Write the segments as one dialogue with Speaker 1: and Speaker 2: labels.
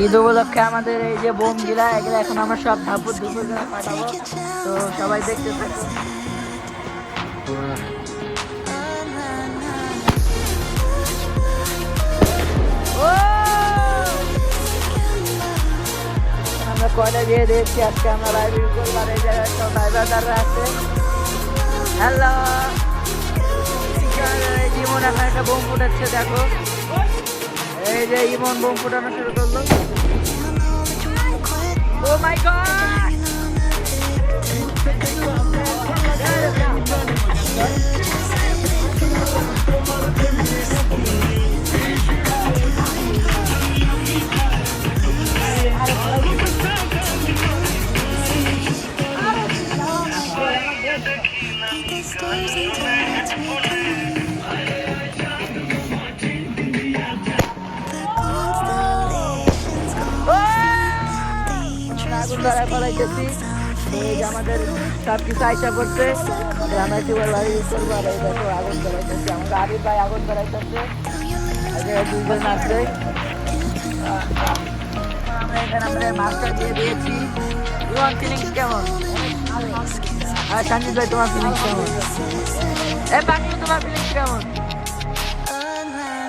Speaker 1: ঈদ উপলক্ষে আমাদের এই যে বোম গিলা এগুলো এখন আমরা সব ধাপুর ধুপুর করে ফাটাবো, তো সবাই দেখতে থাকুন। আমরা কয়টা দিয়ে দিয়েছি আজকে, আমরা লাইভ করবার এই জায়গায় সব লাইভাররা আছে। হ্যালো, জীবন এখন একটা বোম ফুটাচ্ছে, দেখো এই যে ইমন বোম ফুটানো শুরু করলো। ও মাই গড, আগুন ধরা ফলাইতেছি। এই যে আমাদের সব কিছু আইসা করছে, আমরা টিউবওয়েল বাড়ি ইউজ করবো। আর এই দেখো আগুন ধরাইতেছি, আমাদের আরিফ ভাই আগুন ধরাইতেছে, দুইজন আসছে। আমরা এখানে আমাদের মাছটা দিয়ে দিয়েছি। তোমার ফিলিংস কেমন? আর সঞ্জিত ভাই তোমার ফিলিংস কেমন? এ পাগলু তোমার ফিলিংস কেমন?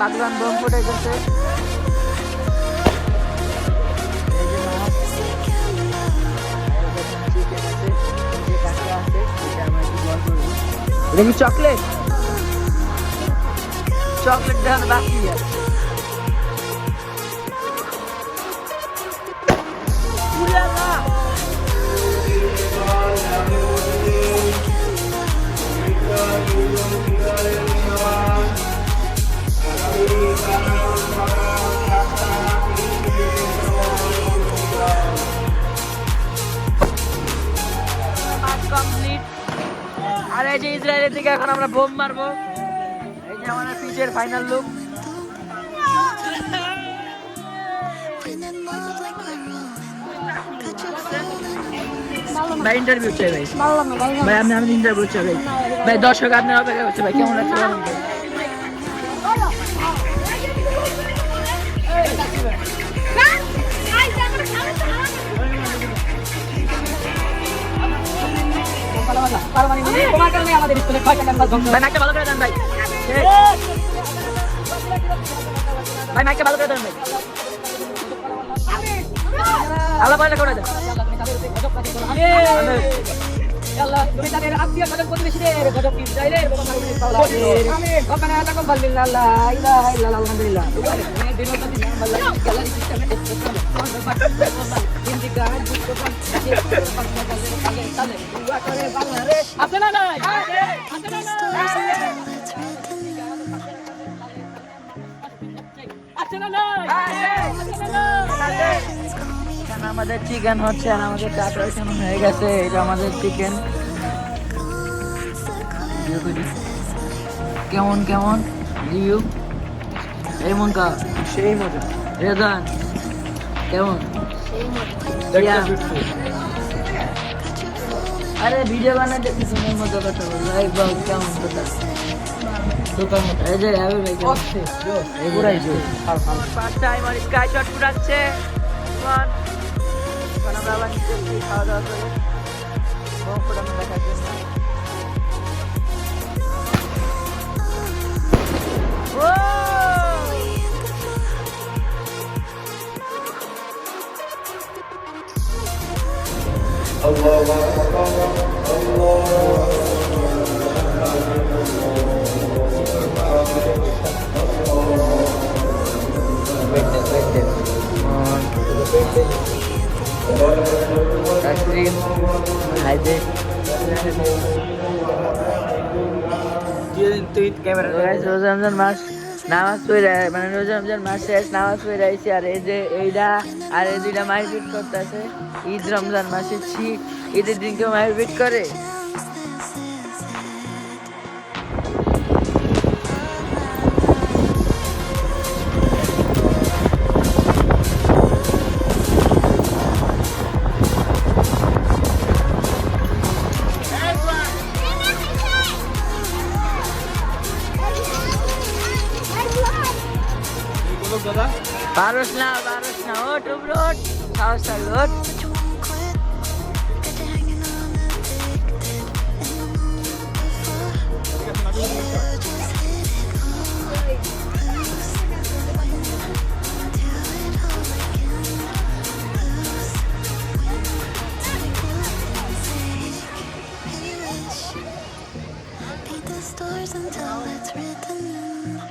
Speaker 1: পাগলান বোম ফুটাইতেছে। এটা কি চকলেট? চকলেট দেখানো বাকি আছে। আর এই যে ইসরায়েলের দিকে এখন আমরা বোম মারবো। এই যে আমাদের পিচের ফাইনাল লুক। ভাই ইন্টারভিউ চাই ভাই, ভাই আমি ইন্টারভিউ চাই ভাই। ভাই দর্শক আপনার অপেক্ষা করছে ভাই, কেমন আছে বলুন ভাই। মাইকটা ভালো করে দেন ভাই, ভাই মাইকটা ভালো করে দেন ভাই, আল্লাহ পয়সা করে দেন। তুমি তাদের আত্মীয় স্বজন প্রতিবেশীদের গজব ইসরায়েলের আলহামদুলিল্লাহ। আমাদের চিকেন হচ্ছে আর আমাদের প্রিপারেশন হয়ে গেছে। এটা আমাদের চিকেন। কেমন কেমন রিভিউ? এই মনকা সেই মজা। রেজান কেমন? আরে ভিডিও বানাতে পিছনের মতো কথা বল, লাইভ ব্লগ কেমন কথা দোকান মতো। এই যে আমি ভাই করছে এই পুরাই জোর ফার্স্ট টাইম আর স্কাই শট ফুটাচ্ছে। আমরা আবার নিচে খাওয়া দাওয়া করে বোম ফুটানো দেখার জন্য। রমজান মাস নামাজ পড়ে মানে রমজান মাস শেষ, নামাজ পড়ে আইছি। আর এই যে এইটা আর এই দুইটা মারপিট করতেছে। ঈদ রমজান মাসে ঈদের দিন কেউ মারপিট করে?
Speaker 2: দাদা
Speaker 1: পারস না ওঠ উপরে ওঠ, সাহস থাকলে ওঠ।
Speaker 2: Paint the stars until it's written in